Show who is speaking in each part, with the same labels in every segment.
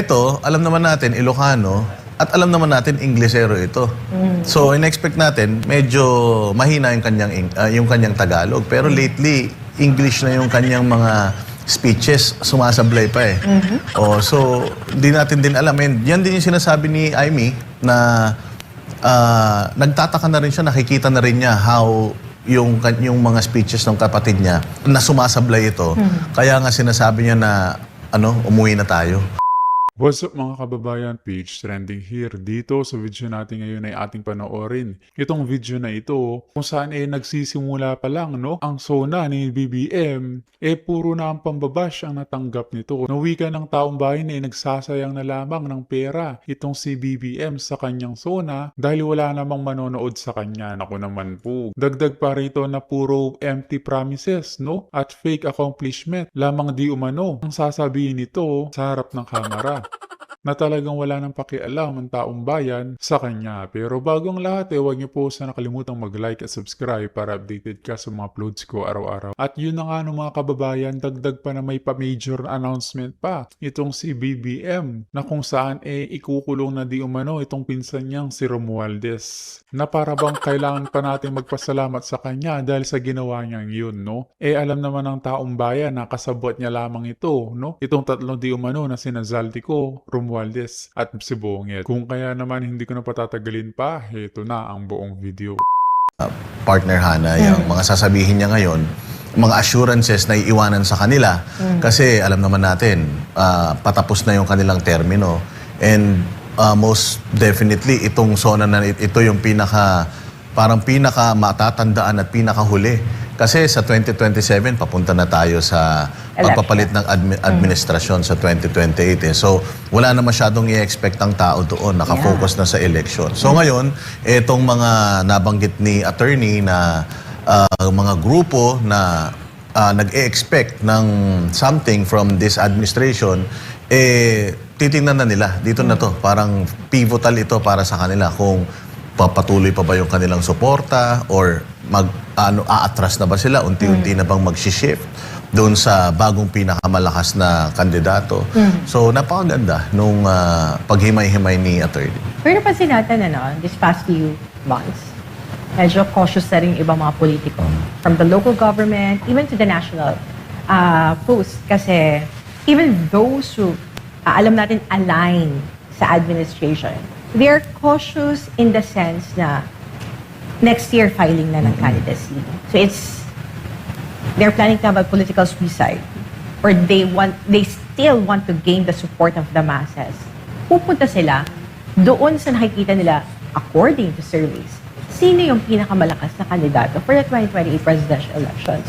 Speaker 1: Eto, alam naman natin, Ilocano, at alam naman natin, Inglesero ito. So, in-expect natin, medyo mahina yung kanyang Tagalog. Pero lately, English na yung kanyang mga speeches, sumasablay pa eh. So, di natin din alam. And yan din yung sinasabi ni Aimee na nagtataka na rin siya, nakikita na rin niya how yung mga speeches ng kapatid niya na sumasablay ito. Kaya nga sinasabi niya na umuwi na tayo.
Speaker 2: What's up mga kababayan, page trending here. Dito sa video natin ngayon ay ating panoorin itong video na ito kung saan nagsisimula pa lang ang SONA ni BBM puro na ang pambabash ang natanggap nito. Nawika ng taong bayan nagsasayang na lamang ng pera itong si BBM sa kanyang SONA dahil wala namang manonood sa kanya. Naku naman po. Dagdag pa rito na puro empty promises at fake accomplishment lamang di umano ang sasabihin nito sa harap ng kamera na talagang wala nang pakialam ang taong bayan sa kanya. Pero bago ang lahat huwag niyo po sana nakalimutang mag-like at subscribe para updated ka sa mga uploads ko araw-araw. At yun na nga mga kababayan, dagdag pa na may pa-major announcement pa itong si BBM na kung saan ikukulong na di umano itong pinsan niyang si Romualdez. Na para bang kailangan pa natin magpasalamat sa kanya dahil sa ginawa niyang yun, alam naman ng taong bayan na kasabot niya lamang ito, itong tatlong di umano na sina Zaldico, Romualdez at si Bonged. Kung kaya naman hindi ko na patatagalin pa, ito na ang buong video.
Speaker 1: Partner Hana, yung mga sasabihin niya ngayon, mga assurances na iiwanan sa kanila kasi alam naman natin, patapos na yung kanilang termino. And most definitely, itong SONA na ito yung parang pinaka matatandaan at pinakahuli. Kasi sa 2027, papunta na tayo sa pagpapalit ng administrasyon sa 2028. So, wala na masyadong i-expect ang tao doon. Nakafocus na sa election. So, ngayon, itong mga nabanggit ni attorney na mga grupo na nag-e-expect ng something from this administration, titingnan na nila. Dito na to. Parang pivotal ito para sa kanila kung papatuloy pa ba yung kanilang suporta or aatras na ba sila, unti-unti na bang mag-shift doon sa bagong pinakamalakas na kandidato. So, napakaganda nung paghimay-himay ni attorney.
Speaker 3: Pero napansin natin, this past few months, medyo cautious na rin ibang mga politiko. From the local government, even to the national post. Kasi even those who, alam natin, align sa administration, they are cautious in the sense na next year filing na ng candidacy. So they're planning to have a political suicide or they still want to gain the support of the masses. Pupunta sila doon sa nakikita nila according to surveys. Sino yung pinakamalakas na kandidato for the 2028 presidential elections?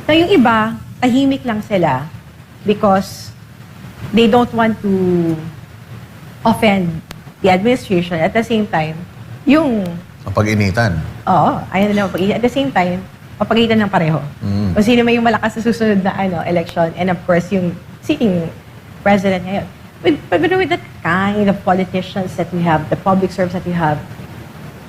Speaker 3: Na yung iba, tahimik lang sila because they don't want to offend the administration. At the same time, yung
Speaker 1: Mapag-initan.
Speaker 3: Oo, ayaw nila mapag-initan. At the same time, mapag-initan ng pareho. Kung sino may yung malakas sa susunod na election, and of course, yung sitting president ngayon. With that kind of politicians that we have, the public servants that we have,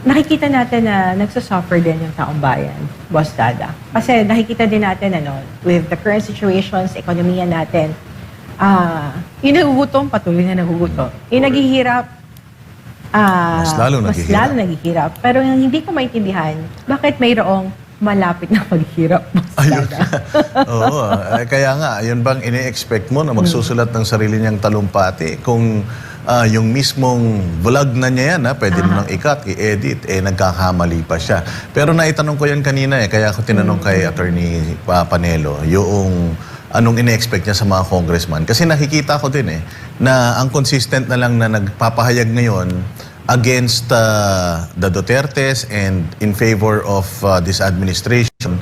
Speaker 3: nakikita natin na nagsasuffer din yung taong bayan, Boss Dada. Kasi nakikita din natin, with the current situations, ekonomiya natin, yung nagugutom, patuloy na nagugutom. Yung naghihirap,
Speaker 1: mas lalo
Speaker 3: naghihirap. Pero yung hindi ko maintindihan, bakit mayroong malapit na paghihirap?
Speaker 1: Ayun. Oo. Kaya nga, yun bang ini-expect mo na magsusulat ng sarili niyang talumpati? Kung yung mismong vlog na niya yan, pwede mo nang i-cut, i-edit, nagkakamali pa siya. Pero naitanong ko yan kanina kaya ako tinanong kay Attorney Panelo, yung anong ine-expect niya sa mga congressman. Kasi nakikita ko din na ang consistent na lang na nagpapahayag ngayon against the Dutertes and in favor of this administration,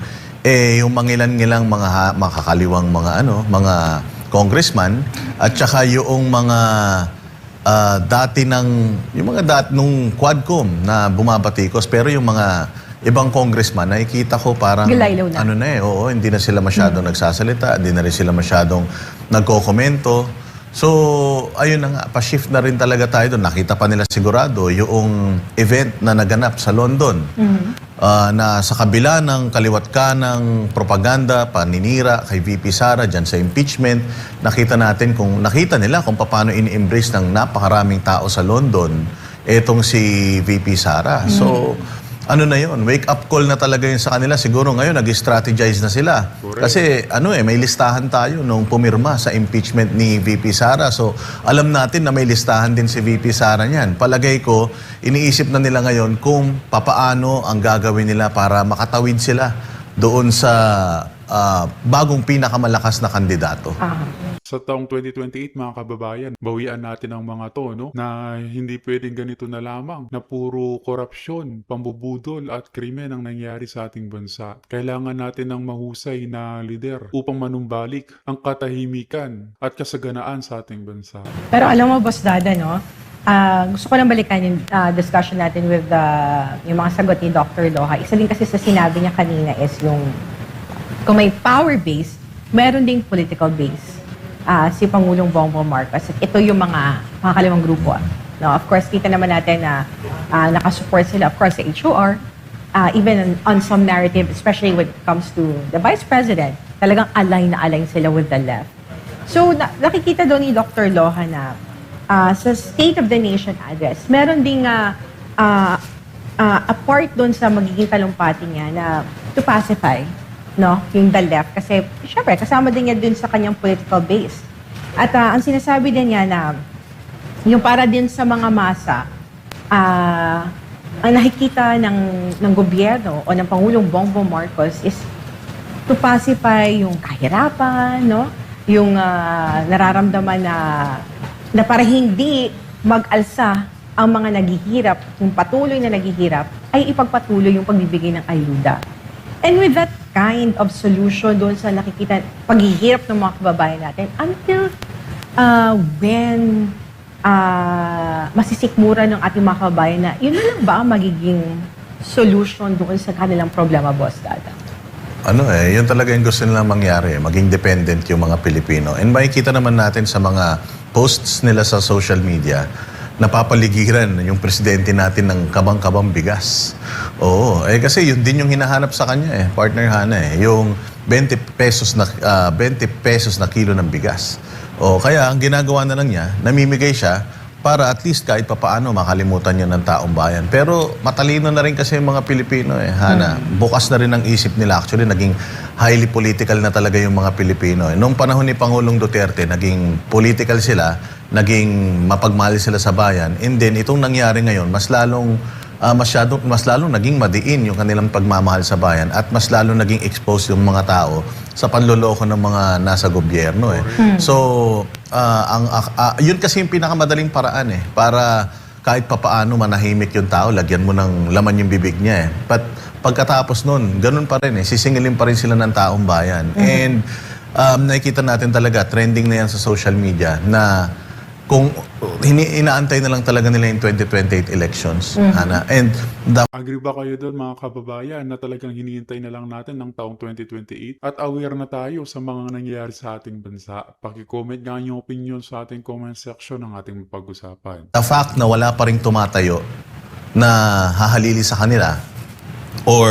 Speaker 1: yung mangilan-ngilang mga makakaliwang mga congressman at saka yung mga nung Quadcom na bumabatikos, pero yung mga ibang congressman, nakikita ko parang hindi na sila masyadong nagsasalita, hindi na rin sila masyadong nagko-komento. So, ayun na nga, pa-shift na rin talaga tayo doon. Nakita pa nila sigurado yung event na naganap sa London. na sa kabila ng kaliwat kanang propaganda, paninira kay VP Sara dyan sa impeachment, nakita nila kung paano in-embrace ng napakaraming tao sa London etong si VP Sara. So, ano na yun, wake-up call na talaga yun sa kanila. Siguro ngayon, nag-strategize na sila.
Speaker 2: Correct.
Speaker 1: Kasi may listahan tayo nung pumirma sa impeachment ni VP Sara. So, alam natin na may listahan din si VP Sara niyan. Palagay ko, iniisip na nila ngayon kung papaano ang gagawin nila para makatawid sila doon sa bagong pinakamalakas na kandidato.
Speaker 2: Sa taong 2028, mga kababayan, bawian natin ang mga to, no? Na hindi pwedeng ganito na lamang, na puro korupsyon, pambubudol at krimen ang nangyari sa ating bansa. Kailangan natin ng mahusay na lider upang manumbalik ang katahimikan at kasaganaan sa ating bansa.
Speaker 3: Pero alam mo, Boss Dada, no? Gusto ko lang balikan yung discussion natin with yung mga sagot ni Dr. Loha. Isa din kasi sa sinabi niya kanina is yung kung may power base, meron ding political base. Si Pangulong Bongbong Marcos. At ito yung mga kalimang grupo. No, of course, kita naman natin na nakasupport sila, of course, sa HOR, even on some narrative, especially when it comes to the Vice President, talagang align na align sila with the left. So, nakikita doon ni Dr. Loha na sa State of the Nation address, meron ding a part doon sa magiging talumpati niya na to pacify, no, yung the left. Kasi, syempre, kasama din niya dun sa kanyang political base. At ang sinasabi din niya na yung para din sa mga masa, ang nakikita ng gobyerno o ng Pangulong Bongbong Marcos is to pacify yung kahirapan, no? Yung nararamdaman na para hindi mag-alsa ang mga naghihirap, yung patuloy na naghihirap, ay ipagpatuloy yung pagbibigay ng ayuda. And with that kind of solution doon sa nakikita, paghihirap ng mga kababayan natin, until when masisikmura ng ating mga kababayan na yun na lang ba ang magiging solution doon sa kanilang problema, Boss Dada?
Speaker 1: Yun talaga yung gusto nilang mangyari, maging dependent yung mga Pilipino. And makikita naman natin sa mga posts nila sa social media, napapaligiran yung presidente natin ng kabang-kabang bigas. Oo, kasi yun din yung hinahanap sa kanya partner Hana yung 20 pesos na kilo ng bigas. Kaya ang ginagawa na lang niya, namimigay siya para at least kahit papaano makalimutan niya ng taong bayan. Pero matalino na rin kasi yung mga Pilipino Hana. Bukas na rin ang isip nila. Actually, naging highly political na talaga yung mga Pilipino. Noong panahon ni Pangulong Duterte, naging political sila, naging mapagmahal sila sa bayan. And then, itong nangyari ngayon, mas lalong naging madiin yung kanilang pagmamahal sa bayan at mas lalong naging exposed yung mga tao sa panloloko ng mga nasa gobyerno So, yun kasi yung pinakamadaling paraan para kahit papaano manahimik yung tao, lagyan mo ng laman yung bibig niya But pagkatapos nun, ganun pa rin sisingilin pa rin sila ng taong bayan. And nakikita natin talaga, trending na yan sa social media na kung inaantay na lang talaga nila yung 2028 elections, Hana. And
Speaker 2: Agree ba kayo doon, mga kababayan, na talagang hinihintay na lang natin ng taong 2028 at aware na tayo sa mga nangyayari sa ating bansa? Paki-comment nga ang inyong opinion sa ating comment section ng ating pag-usapan.
Speaker 1: the fact na wala pa rin tumatayo na hahalili sa kanila or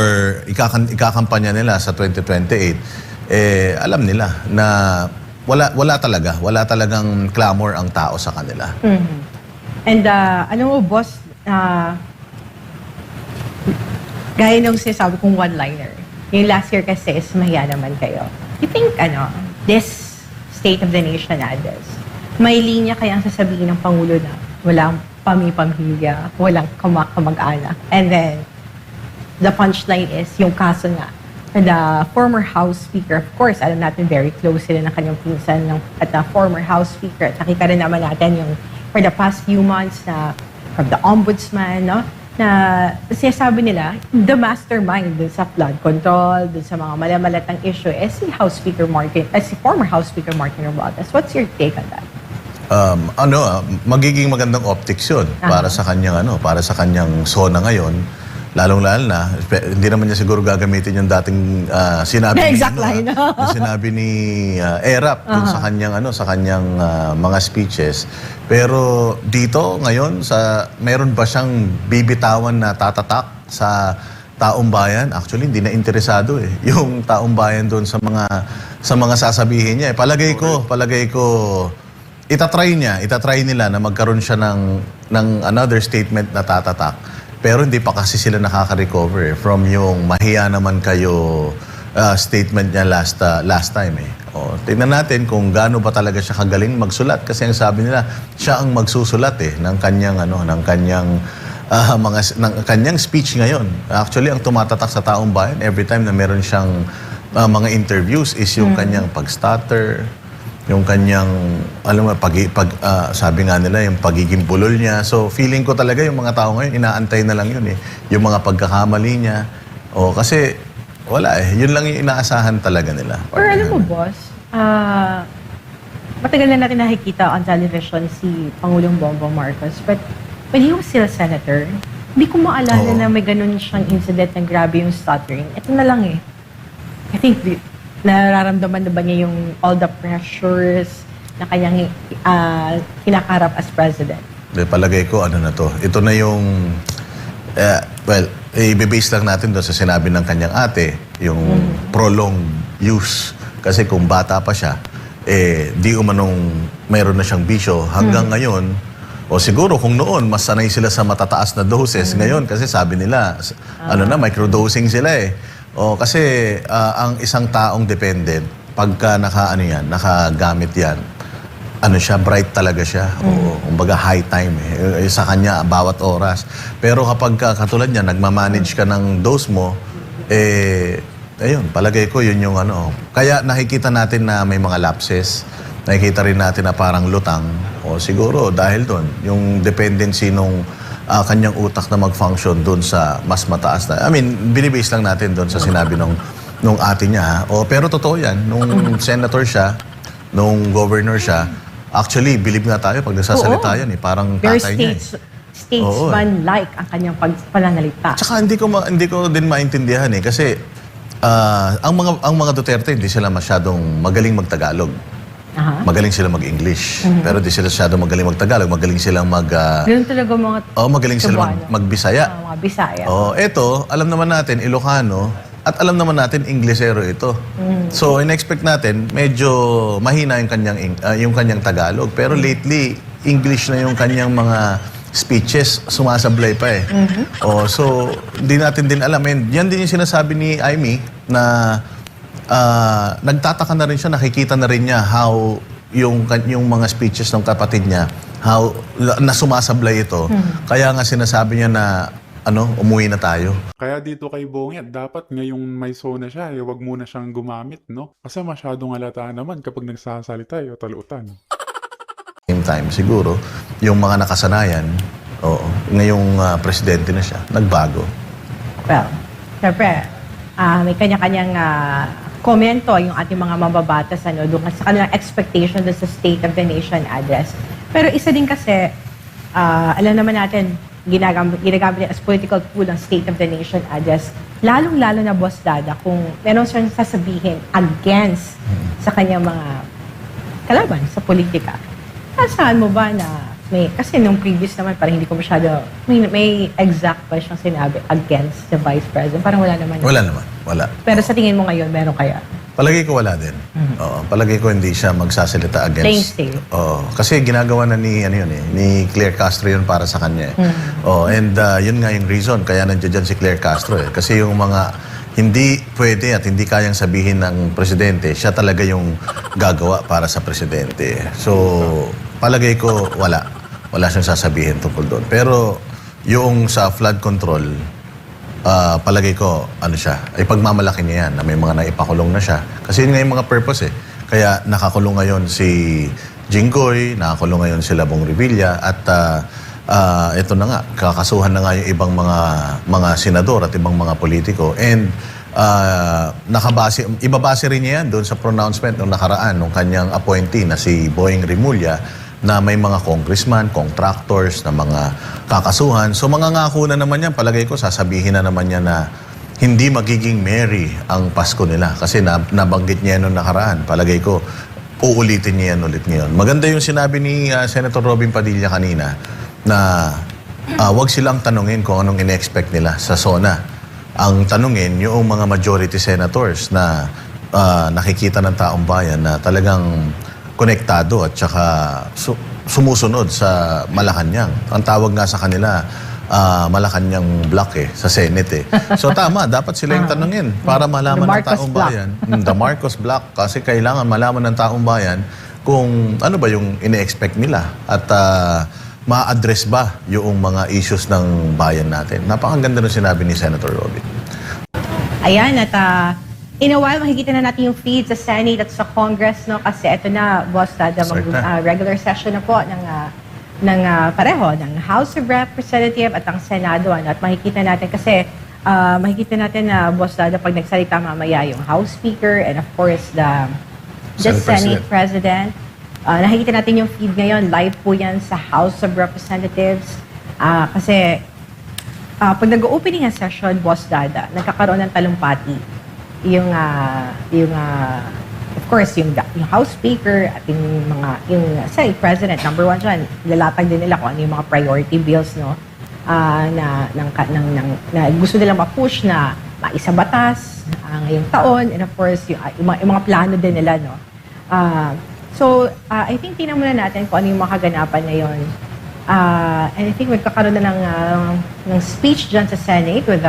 Speaker 1: ikakampanya nila sa 2028, alam nila na wala talagang clamor ang tao sa kanila.
Speaker 3: And alam mo, Boss, gaya nung sinasabi kong one-liner, yung last year kasi is mahiya naman kayo. You think, this State of the Nation address, may linya kayang sasabihin ng Pangulo na walang pamilya, walang kamag-anak. And then, the punchline is, yung kaso nga, the former House Speaker, of course, alam natin very close sila ng kanyang pinsan at the former House Speaker. At nakita rin naman natin yung for the past few months na from the Ombudsman, no? Na sinasabi nila, the mastermind dun sa flood control, dun sa mga malamalatang issue, si former House Speaker Martin Romualdez. What's your take on that?
Speaker 1: Magiging magandang optics yun para sa kanyang zona ngayon. Lalong-lalo na, hindi naman niya siguro gagamitin yung dating sinabi yung sinabi ni Erap dun sa kanyang mga speeches. Pero dito ngayon meron ba siyang bibitawan na tatatak sa taong bayan, actually hindi na interesado eh. Yung taong bayan doon sa mga sasabihin niya. Palagay ko itatry nila na magkaroon siya ng another statement na tatatak. Pero hindi pa kasi sila nakaka-recover from yung mahiya naman kayo statement niya last time eh. O, tingnan natin kung gaano ba talaga siya kagaling magsulat kasi ang sabi nila siya ang magsusulat eh ng kanyang speech ngayon. Actually, ang tumatatak sa taong bayan every time na meron siyang mga interviews is yung kanyang pag-stutter, yung kanyang, alam mo, sabi nga nila, yung pagiging bulol niya. So, feeling ko talaga yung mga tao ngayon, inaantay na lang yun eh. Yung mga pagkakamali niya. O, kasi, wala eh. Yun lang yung inaasahan talaga nila.
Speaker 3: Or alam mo, boss, matagal na natin nakikita on television si Pangulong Bongbong Marcos. But when he was still a senator, hindi ko maalala na may ganun siyang incident na grabe yung stuttering. Ito na lang eh. I think nararamdaman na ba niya yung all the pressures na kanyang kinakarap as president?
Speaker 1: Palagay ko, ano na to. Ito na yung, i-base lang natin doon sa sinabi ng kanyang ate, yung prolonged use. Kasi kung bata pa siya, di umanong mayroon na siyang bisyo hanggang ngayon. O siguro kung noon, mas sanay sila sa matataas na doses. Ngayon, kasi sabi nila, microdosing sila eh. O kasi ang isang taong dependent, pagka nakagamit yan, bright talaga siya. O, kumbaga high time eh. Sa kanya, bawat oras. Pero kapag katulad niya, nagmamanage ka ng dose mo, ayun, palagay ko yun yung Kaya nakikita natin na may mga lapses. Nakikita rin natin na parang lutang. O siguro dahil doon, yung dependency nung kanyang utak na mag-function doon sa mas mataas na. Binibase lang natin doon sa sinabi nung ate niya. Pero totoo yan, nung senator siya, nung governor siya, actually, believe nga tayo pag nagsasalita yan eh, parang
Speaker 3: Very
Speaker 1: tatay niya eh.
Speaker 3: statesman-like ang kanyang pananalita.
Speaker 1: Tsaka hindi ko din maintindihan eh kasi ang mga Duterte hindi sila masyadong magaling magtagalog. Magaling sila mag-English. Pero di sila masyadong magaling magtagalog. Magaling silang
Speaker 3: Ganun talaga mga
Speaker 1: magaling sila magbisaya.
Speaker 3: mga Bisaya.
Speaker 1: Eto, alam naman natin Ilocano at alam naman natin Inglesero ito. So, in-expect natin medyo mahina yung kanyang Tagalog. Pero lately, English na yung kanyang mga speeches, sumasablay pa eh. So, di natin din alam. And yan din yung sinasabi ni Aimee na nagtataka na rin siya, nakikita na rin niya how yung mga speeches ng kapatid niya, how na sumasablay ito. Kaya nga sinasabi niya na umuwi na tayo.
Speaker 2: Kaya dito kay Bonget, dapat ngayong may SONA siya, wag muna siyang gumamit, no? Kasi masyadong halata naman kapag nagsasalita, talutan.
Speaker 1: Same time, siguro, yung mga nakasanayan, ngayong presidente na siya, nagbago.
Speaker 3: Well, syempre, may kanya-kanyang komento yung ating mga mababatas doon sa kanilang expectation doon sa State of the Nation address. Pero isa din kasi, alam naman natin, ginagamit as political tool ang State of the Nation address, lalong-lalo na Boss Dada kung meron siyang sasabihin against sa kanyang mga kalaban sa politika. Saan mo ba na kasi nung previous naman, parang hindi ko masyado, may exact pa siyang sinabi against the Vice President. Parang wala naman.
Speaker 1: Wala.
Speaker 3: Pero sa tingin mo ngayon, meron kaya?
Speaker 1: Palagay ko wala din. Palagay ko hindi siya magsasalita against.
Speaker 3: Plain state.
Speaker 1: Kasi ginagawa na ni Claire Castro yun para sa kanya. And yun nga yung reason kaya nandiyan dyan si Claire Castro eh. Kasi yung mga hindi pwede at hindi kayang sabihin ng presidente, siya talaga yung gagawa para sa presidente. So, palagay ko wala siyang sasabihin tungkol doon. Pero yung sa flood control, palagay ko, siya, ay pagmamalaki niya yan, na may mga naipakulong na siya. Kasi yun nga yung mga purpose eh. Kaya nakakulong ngayon si Jinggoy, nakakulong ngayon si Labong Revilla, at ito na nga, kakasuhan na nga yung ibang mga senador at ibang mga politiko. And ibabase rin niya yan doon sa pronouncement ng nakaraan ng kanyang appointee na si Boying Rimulya, na may mga congressman, contractors, na mga kakasuhan. So mga ngako na naman yan, palagay ko, sasabihin na naman niya na hindi magiging merry ang Pasko nila. Kasi nabanggit niya noong nakaraan. Palagay ko, uulitin niya yan ulit ngayon. Maganda yung sinabi ni Senator Robin Padilla kanina na wag silang tanungin kung anong in-expect nila sa SONA. Ang tanungin, yung mga majority senators na nakikita ng taong bayan na talagang konektado at saka sumusunod sa Malacanang. Ang tawag nga sa kanila, Malacanang Block sa Senate So tama, dapat sila yung tanungin para malaman
Speaker 3: The
Speaker 1: ng
Speaker 3: Marcos
Speaker 1: taong
Speaker 3: Block.
Speaker 1: bayan. The Marcos Block, kasi kailangan malaman ng taong bayan kung ano ba yung ine-expect nila at ma-address ba yung mga issues ng bayan natin. Napakaganda ng sinabi ni Senator Robin.
Speaker 3: Ayan, at in a while, makikita na natin yung feed sa Senate at sa Congress, no? Kasi ito na, Boss Dada,
Speaker 1: Start na.
Speaker 3: regular session na po ng pareho, ng House of Representative at ang Senado. Ano? At makikita natin kasi, makikita natin na, Boss Dada, pag nagsalita mamaya yung House Speaker and of course, the Senate President. Nakikita natin yung feed ngayon, live po yan sa House of Representatives. Kasi, pag nag-opening ang session, Boss Dada, nagkakaroon ng talumpati. Yung of course, yung House Speaker at yung Senate President, number one dyan, lalatag din nila kung ano yung mga priority bills, no? Na gusto nilang ma-push na maisabatas ngayong taon, and of course, yung mga plano din nila, no? So, I think tingnan muna natin kung ano yung mga kaganapan ngayon. And I think magkakaroon na ng speech dyan sa Senate with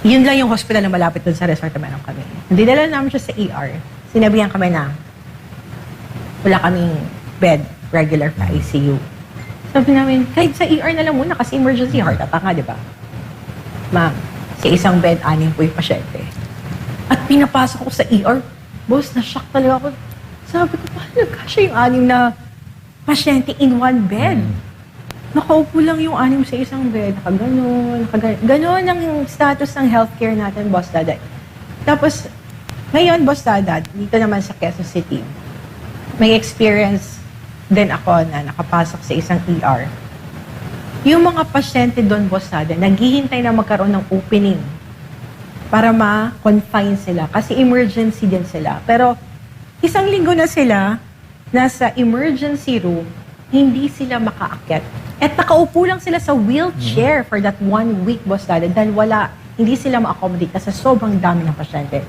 Speaker 3: yun lang yung hospital na malapit dun sa resort na meron kami. Hindi dala namin siya sa ER. Sinabihan kami na wala kaming bed regular sa ICU. Sabi namin, kahit sa ER na lang muna kasi emergency heart attack nga, di ba? Ma'am, sa isang bed, 6 po yung pasyente. At pinapasok ko sa ER, boss, na-shock talaga ako. Sabi ko, paano nagkasya yung 6 na pasyente in one bed? Nakaupo lang yung 6 sa isang bed, nakaganon. Ganon ang status ng healthcare natin, Boss Dada. Tapos, ngayon, Boss Dada, dito naman sa Quezon City, may experience din ako na nakapasok sa isang ER. Yung mga pasyente doon, Boss Dada, naghihintay na magkaroon ng opening para ma-confine sila kasi emergency din sila. Pero, 1 linggo na sila, nasa emergency room, hindi sila makaakyat. At nakaupo lang sila sa wheelchair for that 1 week, Boss Dada, dahil hindi sila ma-accommodate kasi sobrang dami ng pasyente.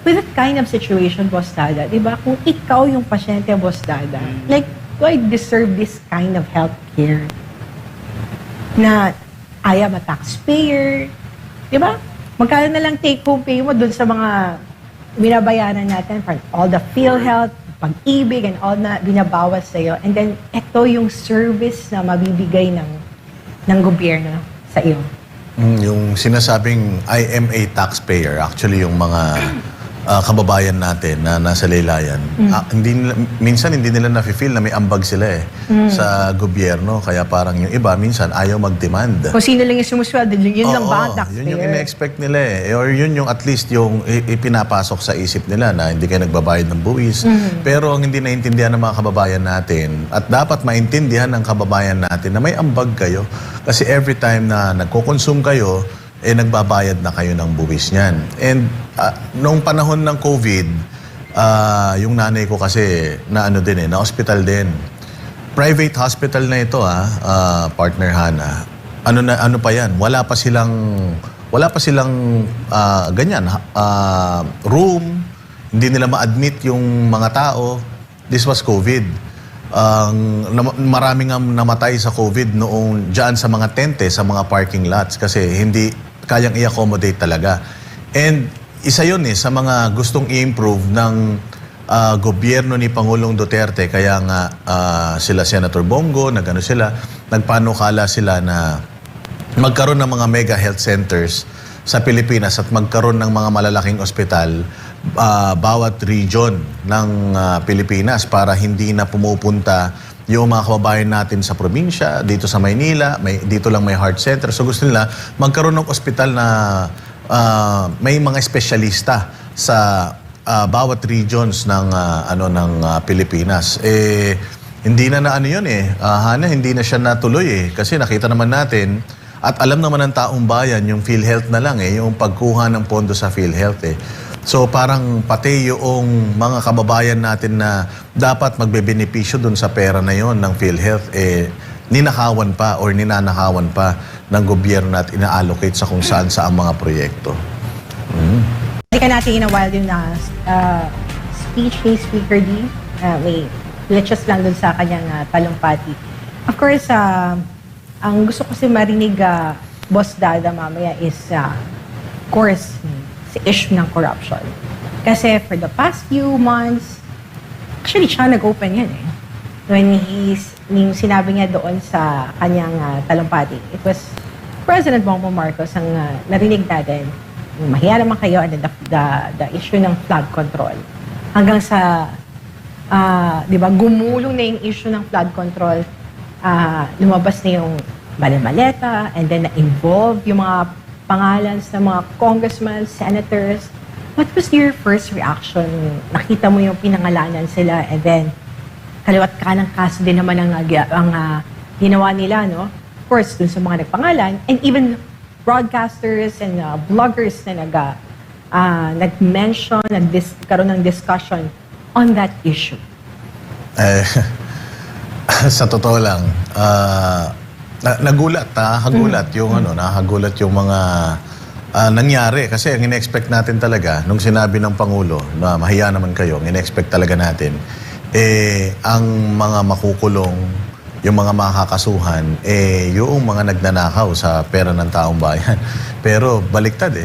Speaker 3: With that kind of situation, Boss Dada, di ba, kung ikaw yung pasyente, Boss Dada, like, do I deserve this kind of health care? Na I am a taxpayer, di ba? Magkano na lang take-home pay mo dun sa mga binabayaran natin for all the PhilHealth, pag-ibig and all na binabawas sa'yo. And then, ito yung service na mabibigay ng gobyerno sa iyo.
Speaker 1: Yung sinasabing I am a taxpayer, actually yung mga kababayan natin na nasa laylayan, minsan hindi nila nafe-feel na may ambag sila sa gobyerno. Kaya parang yung iba, minsan ayaw mag-demand.
Speaker 3: Kung sino lang yung sumusweldo, yun lang ba ang
Speaker 1: Yun yung
Speaker 3: taxpayer?
Speaker 1: ina-expect nila Or yun yung at least yung ipinapasok sa isip nila na hindi kayo nagbabayad ng buwis. Pero ang hindi naintindihan ng mga kababayan natin, at dapat maintindihan ng kababayan natin na may ambag kayo. Kasi every time na nagko-consume kayo, nagbabayad na kayo ng buwis niyan. And noong panahon ng COVID, yung nanay ko kasi na hospital din. Private hospital na ito partner Hana. Ano pa yan? Wala pa silang ganyan room, hindi nila ma-admit yung mga tao. This was COVID. Maraming namatay sa COVID noong diyan sa mga tente, sa mga parking lots kasi hindi kayang i-accommodate talaga. And isa yun sa mga gustong i-improve ng gobyerno ni Pangulong Duterte. Kaya nga sila Senator Bongo, nagpanukala sila na magkaroon ng mga mega health centers sa Pilipinas at magkaroon ng mga malalaking ospital bawat region ng Pilipinas para hindi na pumupunta yung mga kababayan natin sa probinsya, dito sa Maynila, dito lang may heart center. So gusto nila magkaroon ng ospital na may mga espesyalista sa bawat regions ng Pilipinas. Hindi na Hana, hindi na siya natuloy kasi nakita naman natin at alam naman ng taong bayan yung PhilHealth na lang yung pagkuha ng pondo sa PhilHealth So parang pati yung mga kababayan natin na dapat magbebenepisyo dun sa pera na yon ng PhilHealth, ninakawan pa or ninanakawan pa ng gobyerno at ina-allocate sa kung saan sa ang mga proyekto.
Speaker 3: Balikan natin in a while yung speech ni Speaker D. May glitches lang dun sa kanyang talumpati. Of course, ang gusto ko kasi marinig, Boss Dada, mamaya is, of course, si issue ng corruption. Kasi for the past few months, actually, siya nag-open yan eh. When yung sinabi niya doon sa kanyang talumpati, it was President Bongbong Marcos ang narinig natin. Mahiya naman kayo, and then the issue ng flood control. Hanggang sa, di ba, gumulong na yung issue ng flood control, lumabas na yung maleta, and then na-involve yung mga pangalan ng mga congressmen, senators. What was your first reaction? Nakita mo yung pinangalanan sila, and then kaliwat kanang kaso din naman ang ginawa nila, no? Of course, dun sa mga nagpangalan, and even broadcasters and bloggers na nag-mention, karoon ng discussion on that issue.
Speaker 1: Sa totoo lang, hagulat yung mga nangyari. Kasi ang in-expect natin talaga, nung sinabi ng Pangulo na mahiya naman kayo, ang in-expect talaga natin, ang mga makukulong, yung mga makakasuhan, yung mga nagnanakaw sa pera ng taong bayan. Pero baliktad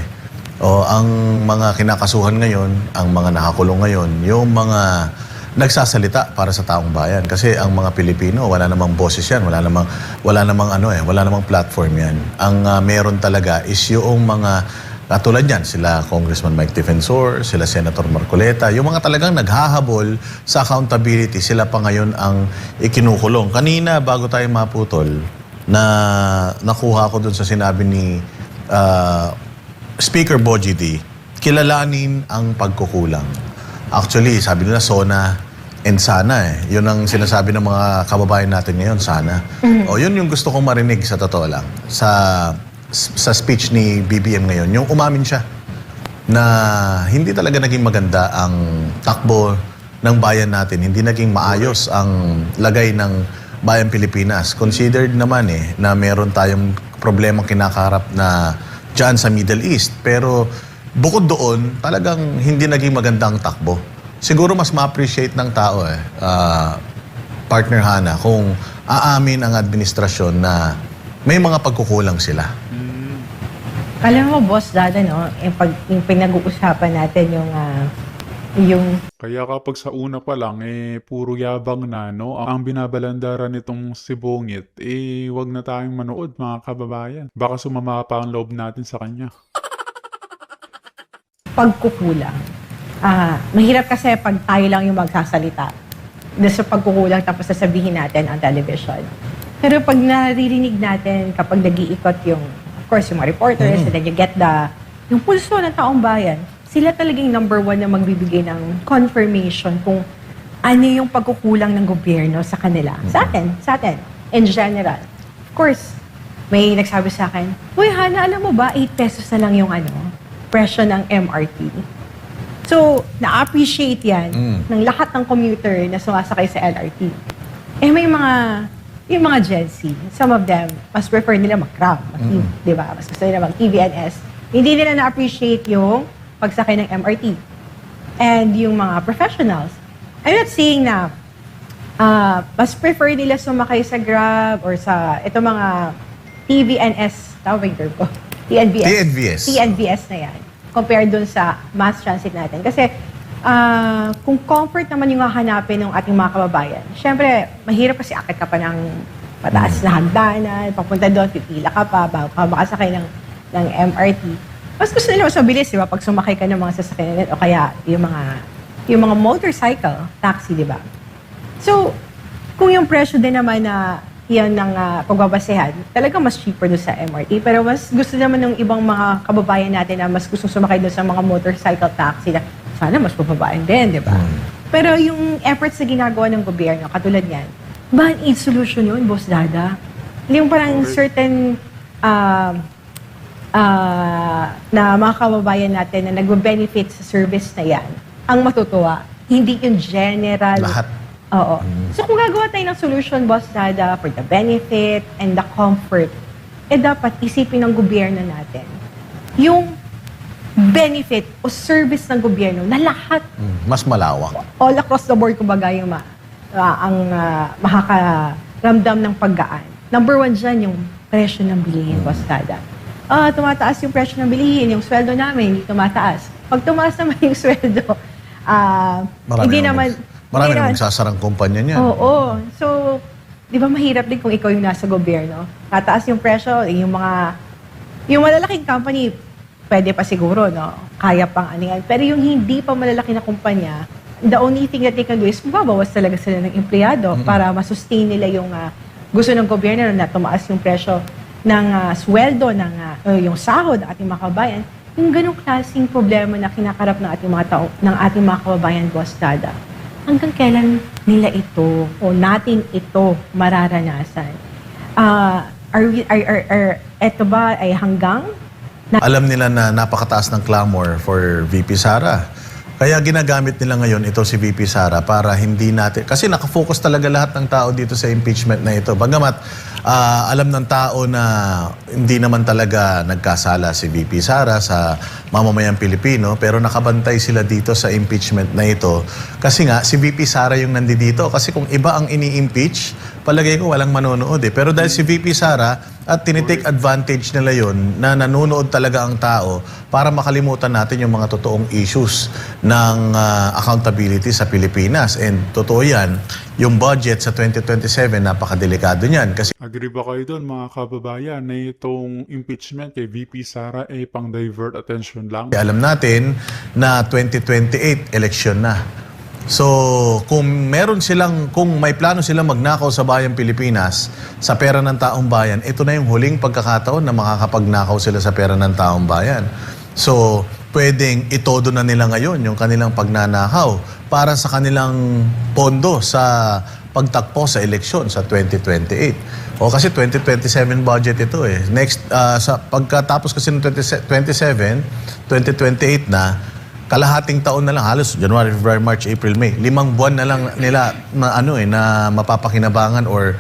Speaker 1: ang mga kinakasuhan ngayon, ang mga nakakulong ngayon, yung mga nagsasalita para sa taong bayan. Kasi ang mga Pilipino, wala namang boses yan, wala namang platform yan. Ang meron talaga is yung mga katulad yan, sila Congressman Mike Defensor, sila Senator Marcoleta, yung mga talagang naghahabol sa accountability, sila pa ngayon ang ikinukulong. Kanina, bago tayo maputol, na nakuha ko dun sa sinabi ni Speaker Bogie D, kilalanin ang pagkukulang. Actually, sabi nila, SONA and sana Yun ang sinasabi ng mga kababayan natin ngayon, sana. O yun yung gusto kong marinig sa totoo lang. Sa speech ni BBM ngayon, yung umamin siya na hindi talaga naging maganda ang takbo ng bayan natin. Hindi naging maayos ang lagay ng bayan Pilipinas. Considered naman na meron tayong problemang kinakaharap na dyan sa Middle East. Pero bukod doon, talagang hindi naging maganda ang takbo. Siguro mas ma-appreciate ng tao Partner Hana, kung aamin ang administrasyon na may mga pagkukulang sila.
Speaker 3: Alam mo, Boss Dada, no? Yung pinag-uusapan natin yung
Speaker 2: Kaya kapag sa una pa lang, puro yabang na, no? Ang binabalandaran nitong si Bongit, wag na tayong manood, mga kababayan. Baka sumama pa ang loob natin sa kanya.
Speaker 3: pagkukulang. Mahirap kasi pag tayo lang yung magsasalita. Doon sa pagkukulang tapos sasabihin natin ang television. Pero pag naririnig natin kapag nag-iikot yung, of course, yung mga reporters, and then you get yung pulso ng taong bayan, sila talagang number one na magbibigay ng confirmation kung ano yung pagkukulang ng gobyerno sa kanila. Sa atin, in general. Of course, may nagsabi sa akin, "Uy, Hana, alam mo ba, 8 pesos na lang yung presyo ng MRT." So, na-appreciate yan ng lahat ng commuter na sumasakay sa LRT. Yung mga Gen Z, some of them, mas prefer nila mag-tram, di ba? Mas gusto nila mag-TVNS. Hindi nila na-appreciate yung pagsakay ng MRT. And yung mga professionals, I'm not saying na mas prefer nila sumakay sa Grab or sa ito mga TVNS, tawag term ko, TNVS na yan, compared dun sa mass transit natin. Kasi kung comfort naman yung hahanapin ng ating mga kababayan, syempre, mahirap kasi akit ka pa ng mataas na hagdanan, papunta doon, pipila ka pa, bago ka makasakay ng MRT. Mas gusto nila mas mabilis, di ba? Pag sumakay ka ng mga sasakyan o kaya yung mga motorcycle, taxi, di ba? So, kung yung presyo din naman na yan ng pagbabasehan, talagang mas cheaper doon sa MRT. Pero mas gusto naman ng ibang mga kababayan natin na mas gusto sumakay doon sa mga motorcycle taxi na sana mas pababayan din, di ba? Pero yung efforts na ginagawa ng gobyerno, katulad yan, band-aid solution yun, Boss Dada. Yung parang certain na mga kababayan natin na nagbe-benefit sa service na yan, ang matutuwa, hindi yung general
Speaker 1: Lahat.
Speaker 3: Oo. So kung gagawa tayo ng solution, Boss Dada, for the benefit and the comfort, dapat isipin ng gobyerno natin yung benefit o service ng gobyerno na lahat,
Speaker 1: Mas malawak.
Speaker 3: all across the board, kumbaga yung makakaramdam ng paggaan. Number one dyan, yung presyo ng bilihin, Boss Dada. Tumataas yung presyo ng bilihin, yung sweldo namin, hindi tumataas. Pag tumaas naman yung sweldo, hindi naman...
Speaker 1: Marami
Speaker 3: hindi
Speaker 1: namang sasarang kumpanya niyan.
Speaker 3: Oo. So, di ba mahirap din kung ikaw yung nasa gobyerno? Tataas yung presyo, yung malalaking company, pwede pa siguro, no? Kaya pang aningan. Pero yung hindi pa malalaki na kumpanya, the only thing that they can do is mababawas talaga sila ng empleyado para masustain nila yung gusto ng gobyerno na tumaas yung presyo ng sweldo, yung sahod ng ating mga kababayan. Yung ganong klaseng problema na kinakarap ng ating mga kababayan, Boss Dada. Hanggang kailan nila ito o natin ito mararanasan? Ito ba ay hanggang?
Speaker 1: Alam nila na napakataas ng clamor for VP Sara. Kaya ginagamit nila ngayon ito si VP Sara para hindi natin... Kasi nakafocus talaga lahat ng tao dito sa impeachment na ito. Bagamat alam ng tao na hindi naman talaga nagkasala si VP Sara sa mamamayang Pilipino, pero nakabantay sila dito sa impeachment na ito. Kasi nga, si VP Sara yung nandito. Kasi kung iba ang ini-impeach, palagay ko walang manonood eh. Pero dahil si VP Sara at tinitake advantage nila yon na nanonood talaga ang tao para makalimutan natin yung mga totoong issues ng accountability sa Pilipinas. And totoo yan, yung budget sa 2027, napakadelikado niyan. Kasi
Speaker 2: Agree ba kayo doon mga kababayan na itong impeachment kay VP Sara ay pang-divert attention lang?
Speaker 1: alam natin na 2028 election na. So, kung may plano silang magnakaw sa bayang Pilipinas sa pera ng taong bayan, ito na yung huling pagkakataon na makakapagnakaw sila sa pera ng taong bayan. So, pwedeng itodo na nila ngayon yung kanilang pagnanakaw para sa kanilang pondo sa pagtakbo sa eleksyon sa 2028. O kasi 2027 budget ito eh. Next, sa pagkatapos kasi ng 2027, 2028 na, kalahating taon na lang, halos January, February, March, April, May. 5 buwan na lang nila na mapapakinabangan or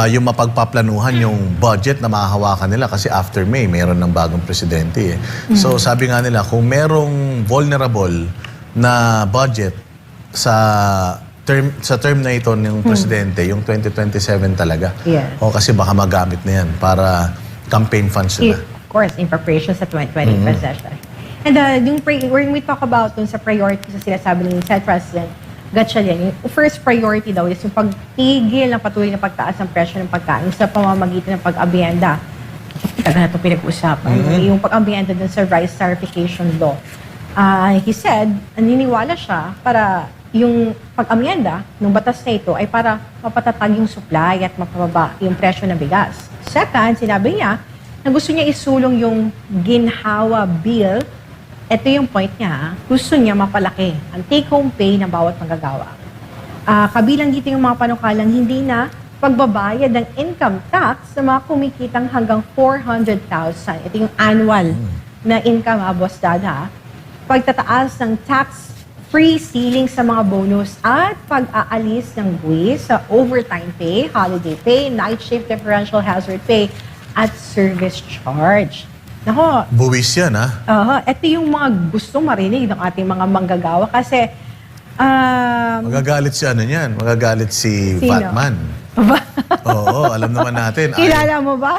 Speaker 1: yung mapagpaplanuhan yung budget na mahahawakan nila kasi after May, meron ng bagong presidente eh. So sabi nga nila, kung merong vulnerable na budget sa term na ito ng presidente, yung 2027 talaga.
Speaker 3: Yes.
Speaker 1: O kasi baka magamit na yan para campaign funds nila.
Speaker 3: Of course, in preparation sa 2020 session. And when we talk about dun sa priorities na sinasabi ni Senate President Gatchalian, yung first priority daw is yung pagtigil ng patuloy na pagtaas ng presyo ng pagkain sa pamamagitan ng pag-abyenda. Tagal na ito pinag-usapan. Yung pag-abyenda dun sa rice tarification law. He said, naniniwala siya para yung pag-amyenda ng batas na ito ay para mapatatag yung supply at mapababa yung presyo ng bigas. Second, sinabi niya na gusto niya isulong yung ginhawa bill. Ito yung point niya, gusto niya mapalaki ang take-home pay ng bawat manggagawa. Kabilang dito yung mga panukalang hindi na pagbabayad ng income tax sa mga kumikitang hanggang 400,000. Ito yung annual na income, Boss Dada. Pagtataas ng tax-free ceiling sa mga bonus at pag-aalis ng buwis sa overtime pay, holiday pay, night shift differential hazard pay, at service charge. Nako,
Speaker 1: Buwis yan, ha?
Speaker 3: ito yung mga gusto marinig ng ating mga manggagawa kasi
Speaker 1: Magagalit si ano niyan? Magagalit si
Speaker 3: Sino?
Speaker 1: Batman. Oo, alam naman natin.
Speaker 3: kilala mo ba?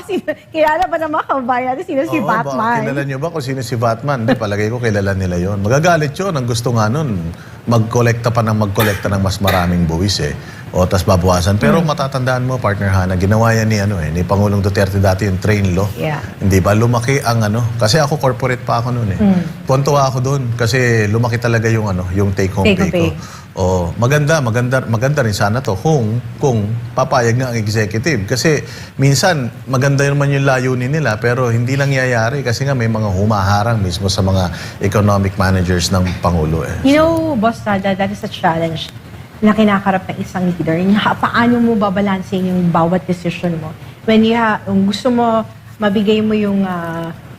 Speaker 3: Kilala ba ng mga kababayan natin sino si
Speaker 1: Oo,
Speaker 3: Batman?
Speaker 1: Kilala niyo ba kung sino si Batman? Hindi, palagay ko kilala nila yon. Magagalit yun. Ang gusto nga nun, magkolekta ng mas maraming buwis eh. O, tas babawasan. Pero matatandaan mo, partner Hana, ginawa yan ni Pangulong Duterte dati yung train law.
Speaker 3: Yeah.
Speaker 1: Hindi ba? Lumaki ang kasi ako corporate pa ako noon eh. Tuwan-tuwa ako doon kasi lumaki talaga yung yung take-home
Speaker 3: Take-home
Speaker 1: pay ko.
Speaker 3: pay.
Speaker 1: Oh, maganda rin sana to kung papayag nga ang executive kasi minsan maganda naman yung layunin nila pero hindi nangyayari kasi nga may mga humaharang mismo sa mga economic managers ng Pangulo eh.
Speaker 3: You know, Boss Dada, that is a challenge na kinakarap ng isang leader. Paano mo babalansin yung bawat decision mo? When kung gusto mo, mabigay mo yung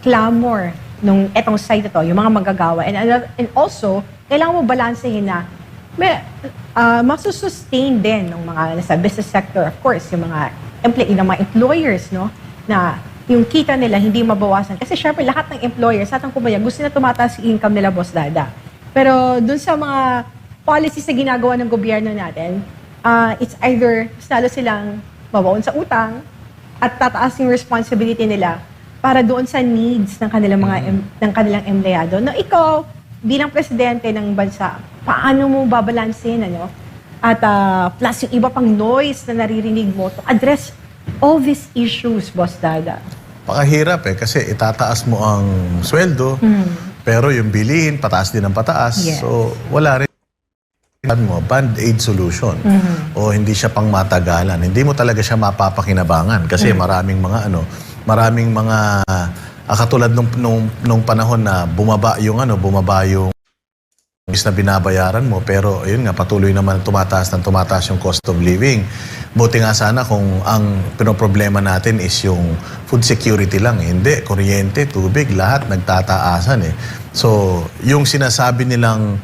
Speaker 3: clamor nung etong side ito, yung mga magagawa. And also, kailangan mo balansehin na masusustain din ng mga nasa business sector, of course, yung mga employers, no, na yung kita nila hindi mabawasan. Kasi syempre, lahat ng employers, lahat ng kumpanya, gusto na tumataas yung income nila, Boss Dada. Pero dun sa mga policies na ginagawa ng gobyerno natin, it's either lalo silang babaon sa utang at tataas yung responsibility nila para doon sa needs ng kanilang ng kanilang empleyado. No, ikaw bilang presidente ng bansa, paano mo babalansin, ano? At plus yung iba pang noise na naririnig mo to address all these issues, Boss Dada.
Speaker 1: Pakahirap kasi itataas mo ang sweldo, pero yung bilihin, pataas din ang pataas.
Speaker 3: Yes.
Speaker 1: So, wala rin mo, band-aid solution. O hindi siya pang matagalan. Hindi mo talaga siya mapapakinabangan kasi maraming mga katulad nung panahon na bumaba yung na binabayaran mo, pero ayun nga, patuloy naman tumataas yung cost of living. Buti nga sana kung ang pinoproblema natin is yung food security lang. Hindi, kuryente, tubig, lahat nagtataasan eh. So, yung sinasabi nilang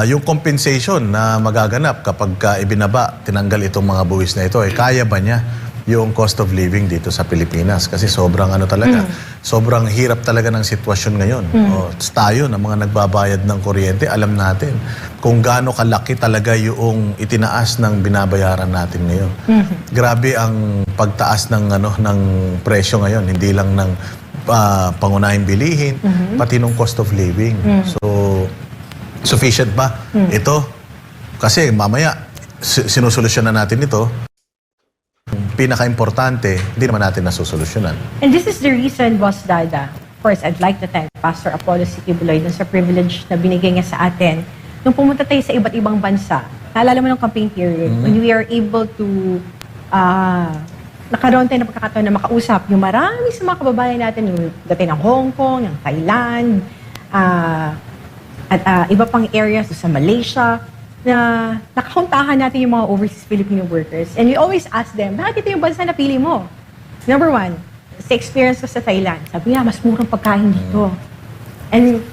Speaker 1: yung compensation na magaganap kapag ibinaba, tinanggal itong mga buwis na ito, kaya ba niya yung cost of living dito sa Pilipinas? Kasi sobrang sobrang hirap talaga ng sitwasyon ngayon. Tayo na mga nagbabayad ng kuryente, alam natin kung gaano kalaki talaga yung itinaas ng binabayaran natin ngayon. Grabe ang pagtaas ng ng presyo ngayon, hindi lang ng pangunahing bilihin, pati ng cost of living. So, sufficient ba ito? Kasi mamaya sinusolusyonan natin ito. Pinaka-importante, hindi naman natin nasusolusyonan.
Speaker 3: And this is the reason, Boss Dada, of course, I'd like to thank Pastor Apollo Siquibuloy dun sa privilege na binigay niya sa atin. Nung pumunta tayo sa iba't ibang bansa, naalala mo ng campaign period, when we are able to nakaroon tayo ng pagkakataon na makausap yung marami sa mga kababayan natin, yung dati ng Hong Kong, ng Thailand, at iba pang areas sa Malaysia, na nakakuntahan natin yung mga overseas Filipino workers. And we always ask them, bakit ito yung bansa na pili mo? Number one, sa experience ko sa Thailand, sabi niya, mas murang pagkain dito. And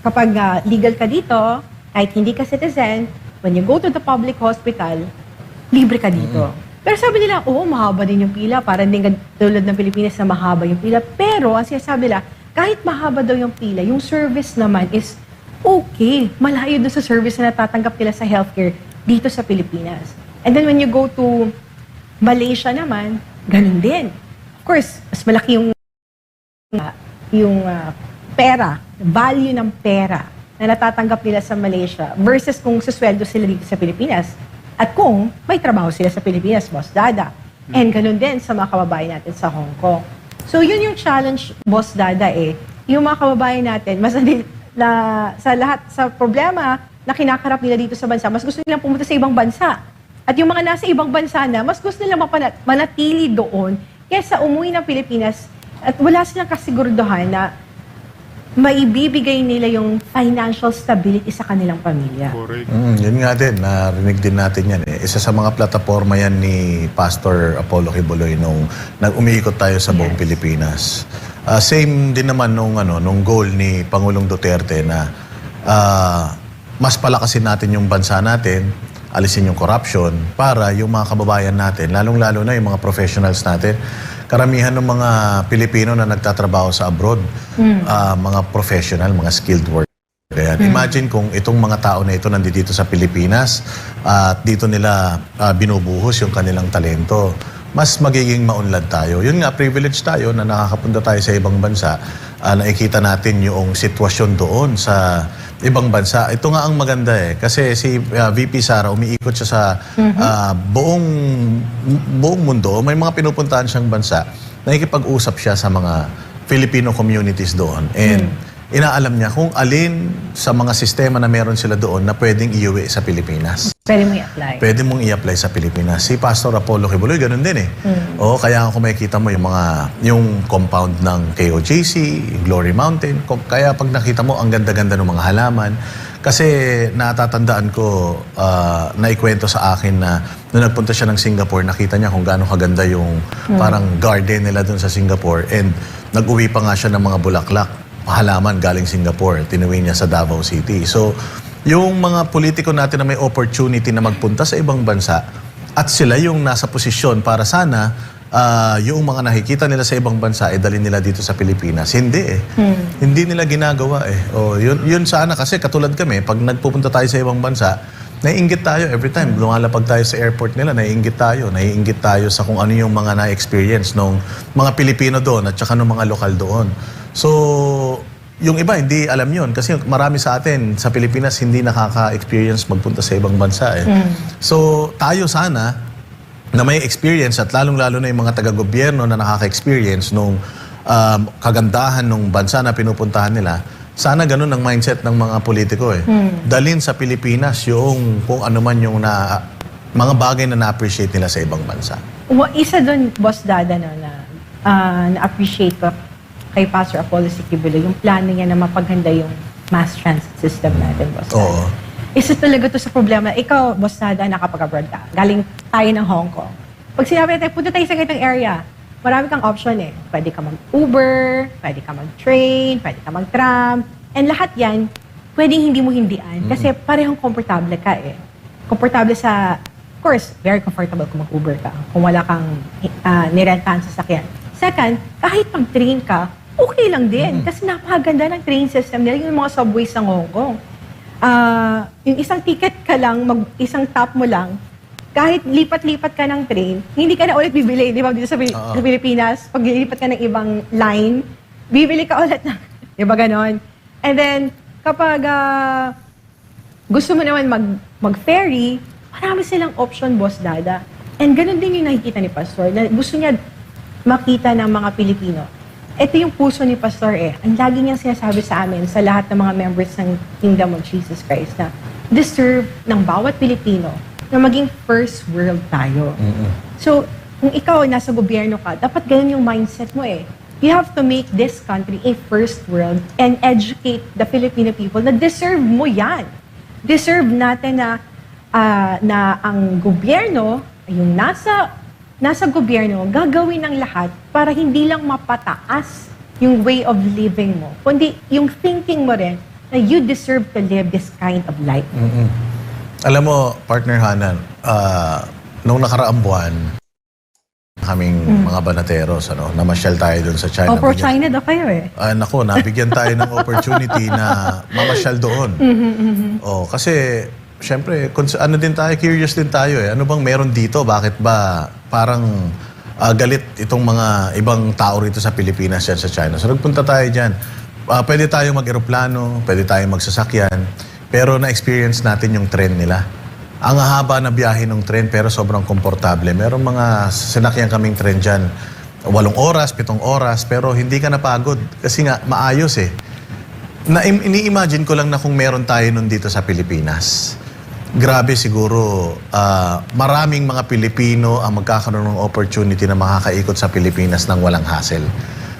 Speaker 3: kapag legal ka dito, kahit hindi ka citizen, when you go to the public hospital, libre ka dito. Pero sabi nila, mahaba din yung pila, parang din tulad ng Pilipinas na mahaba yung pila. Pero ang sinasabi nila, kahit mahaba daw yung pila, yung service naman is okay, malayo doon sa service na natatanggap nila sa healthcare dito sa Pilipinas. And then when you go to Malaysia naman, ganun din. Of course, mas malaki yung pera, value ng pera na natatanggap nila sa Malaysia versus kung susweldo sila dito sa Pilipinas at kung may trabaho sila sa Pilipinas, Boss Dada. And ganun din sa mga kababayan natin sa Hong Kong. So yun yung challenge, Boss Dada yung mga kababayan natin, mas sa problema na kinakarap nila dito sa bansa, mas gusto nilang pumunta sa ibang bansa. At yung mga nasa ibang bansa na, mas gusto nilang manatili doon kaysa umuwi ng Pilipinas at wala silang kasiguraduhan na maibibigay nila yung financial stability sa kanilang pamilya.
Speaker 2: Correct.
Speaker 1: Yun nga din, narinig din natin yan. Isa sa mga plataforma yan ni Pastor Apollo Siquibuloy nung umiikot tayo sa buong Pilipinas. Same din naman nung goal ni Pangulong Duterte na mas palakasin natin yung bansa natin, alisin yung corruption para yung mga kababayan natin, lalong-lalo na yung mga professionals natin, karamihan ng mga Pilipino na nagtatrabaho sa abroad, mga professional, mga skilled workers. Imagine kung itong mga tao na ito nandito sa Pilipinas at dito nila binubuhos yung kanilang talento, mas magiging maunlad tayo. Yun nga, privilege tayo na nakakapunta tayo sa ibang bansa. Nakikita natin yung sitwasyon doon sa ibang bansa. Ito nga ang maganda kasi si VP Sara, umiikot siya sa buong mundo. May mga pinupuntahan siyang bansa. Nakikipag-usap siya sa mga Filipino communities doon. And inaalam niya kung alin sa mga sistema na meron sila doon na pwedeng iuwi sa Pilipinas.
Speaker 3: Pwede mo i-apply.
Speaker 1: Pwede mong i-apply sa Pilipinas. Si Pastor Apollo Siquibuloy, ganun din kaya kung makikita mo yung compound ng KOJC, Glory Mountain, kaya pag nakita mo, ang ganda-ganda ng mga halaman. Kasi natatandaan ko, naikwento sa akin na nung nagpunta siya ng Singapore, nakita niya kung gaano kaganda yung parang garden nila doon sa Singapore. And nag-uwi pa nga siya ng mga bulaklak, halaman galing Singapore, tinuwi niya sa Davao City. So, yung mga politiko natin na may opportunity na magpunta sa ibang bansa at sila yung nasa posisyon para sana yung mga nakikita nila sa ibang bansa dalhin nila dito sa Pilipinas. Hindi eh. Hindi nila ginagawa eh. Yun sana kasi katulad kami, pag nagpupunta tayo sa ibang bansa, naiinggit tayo every time. Lumalapag tayo sa airport nila, naiinggit tayo sa kung ano yung mga na-experience ng mga Pilipino doon at saka ng mga lokal doon. So, yung iba hindi alam yun kasi marami sa atin sa Pilipinas hindi nakaka-experience magpunta sa ibang bansa eh. So, tayo sana na may experience at lalong-lalo na yung mga taga-gobyerno na nakaka-experience nung kagandahan ng bansa na pinupuntahan nila, sana ganun ang mindset ng mga politiko eh. Dalhin sa Pilipinas yung kung ano man yung mga bagay na na-appreciate nila sa ibang bansa.
Speaker 3: Isa doon, Boss Dada, no, na na-appreciate ko kay Pastor Apollo Siquibula, yung plano niya na mapaghanda yung mass transit system natin, Boss Dada.
Speaker 1: Oo.
Speaker 3: Isa talaga to sa problema. Ikaw, Boss Dada, nakapag-abroad ka. Galing tayo ng Hong Kong. Pag sinabi natin, punta tayo sa ganitong area, marami kang option eh. Pwede ka mag-Uber, pwede ka mag-train, pwede ka mag-tram. And lahat yan, pwedeng hindi mo hindian. Kasi parehong komportable ka eh. Komportable sa, of course, very comfortable kung mag-Uber ka. Kung wala kang nirentahan sa sasakyan. Second, kahit mag-train ka, okay lang din. Kasi napakaganda ng train system nila, yung mga subways ng Hong Kong. Yung isang ticket ka lang, isang tap mo lang, kahit lipat-lipat ka ng train, hindi ka na ulit bibili. Di ba, dito sa Pilipinas, pag lilipat ka ng ibang line, bibili ka ulit ng, di ba ganon? And then, kapag gusto mo naman mag-ferry, marami silang option, Boss Dada. And ganon din yung nakikita ni Pastor, na gusto niya makita ng mga Pilipino. Ito yung puso ni Pastor eh. Ang lagi niyang sinasabi sa amin, sa lahat ng mga members ng Kingdom of Jesus Christ, na deserve ng bawat Pilipino na maging first world tayo. So, kung ikaw nasa gobyerno ka, dapat ganun yung mindset mo eh. You have to make this country a first world and educate the Filipino people na deserve mo yan. Deserve natin na ang gobyerno, yung nasa gobyerno, gagawin ng lahat para hindi lang mapataas yung way of living mo, kundi yung thinking mo rin na you deserve to live this kind of life.
Speaker 1: Alam mo, partner Hanan, nung nakaraang buwan, kaming mga banateros, namasyal tayo dun sa China.
Speaker 3: Pro-China daw kayo eh.
Speaker 1: Naku, nabigyan tayo ng opportunity na mamasyal doon. Kasi, syempre, curious din tayo eh. Ano bang meron dito? Bakit ba parang galit itong mga ibang tao rito sa Pilipinas yan sa China? So, nagpunta tayo dyan. Pwede tayong mag-eroplano, pwede tayong magsasakyan, pero na-experience natin yung tren nila. Ang haba na biyahe ng tren pero sobrang komportable. Merong mga sinakyan kaming tren dyan, 8 oras, 7 oras, pero hindi ka napagod kasi nga maayos eh. Ini-imagine ko lang na kung meron tayo nun dito sa Pilipinas. Grabe siguro, maraming mga Pilipino ang magkakaroon ng opportunity na makakaikot sa Pilipinas ng walang hassle.